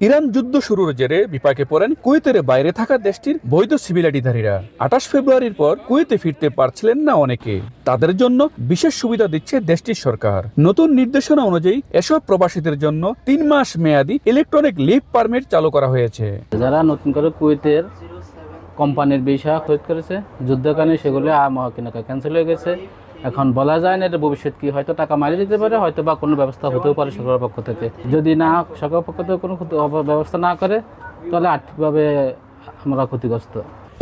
Iran যুদ্ধ শুরুর জেরে বিপাকে পড়েন কুয়েতের বাইরে থাকা দেশটির বৈধ সিভিলিটিধারীরা। 28 ফেব্রুয়ারির পর কুয়েতে ফিরতে পারছিলেন না অনেকে। তাদের জন্য বিশেষ সুবিধা দিচ্ছে দেশটির সরকার। নতুন নির্দেশনা অনুযায়ী এসব প্রবাসীদের জন্য 3 মাস মেয়াদী ইলেকট্রনিক লিভ পারমিট চালু করা হয়েছে। যারা নতুন করে কুয়েতের কোম্পানির ভিসা খরিদ করেছে যুদ্ধের কারণে সেগুলো ক্যান্সেল হয়ে গেছে। এখন বলা যায় না এটা ভবিষ্যৎ কি, হয়তো টাকা মারিয়ে দিতে পারে, হয়তো বা কোনো ব্যবস্থা হতেও পারে সরকারের পক্ষ থেকে। যদি না সরকারের পক্ষ থেকে কোনো ব্যবস্থা না করে তাহলে আর্থিকভাবে আমরা ক্ষতিগ্রস্ত।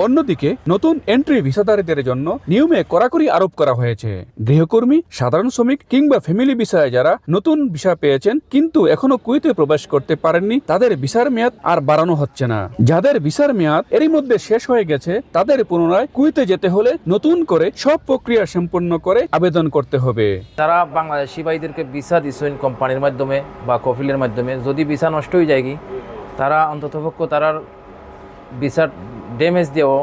অন্যদিকে নতুন এন্ট্রি ভিসাধারীদের জন্য নিয়মে কড়াকড়ি আরোপ করা হয়েছে। গৃহকর্মী, সাধারণ শ্রমিক কিংবা ফ্যামিলি ভিসায় যারা নতুন ভিসা পেয়েছেন কিন্তু এখনো কুয়েতে প্রবেশ করতে পারেননি, তাদের ভিসার মেয়াদ আর বাড়ানো হচ্ছে না। যাদের ভিসার মেয়াদ এরই মধ্যে শেষ হয়ে গেছে তাদের পুনরায় কুয়েতে যেতে হলে নতুন করে সব প্রক্রিয়া সম্পন্ন করে আবেদন করতে হবে। যারা বাংলাদেশি ভাইদেরকে ভিসা দিচ্ছেন কোম্পানির মাধ্যমে বা কফিলের মাধ্যমে, যদি ভিসা নষ্ট হয়ে যায় কি, তারা অন্ততপক্ষ তারার ভিসার ড্যামেজ দিয়েও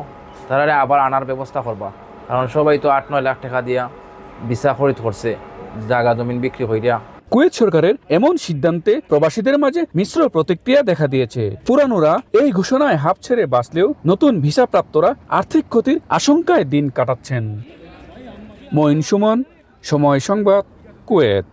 তারা আবার আনার ব্যবস্থা করবা। কারণ সবাই তো 8-9 লাখ টাকা দিয়া ভিসা খরিদ করছে, জায়গা জমিন বিক্রি হইয়া। কুয়েত সরকারের এমন সিদ্ধান্তে প্রবাসীদের মাঝে মিশ্র প্রতিক্রিয়া দেখা দিয়েছে। পুরানোরা এই ঘোষণায় হাঁপ ছেড়ে বাঁচলেও নতুন ভিসা প্রাপ্তরা আর্থিক ক্ষতির আশঙ্কায় দিন কাটাচ্ছেন। মঈন সুমন, সময় সংবাদ, কুয়েত।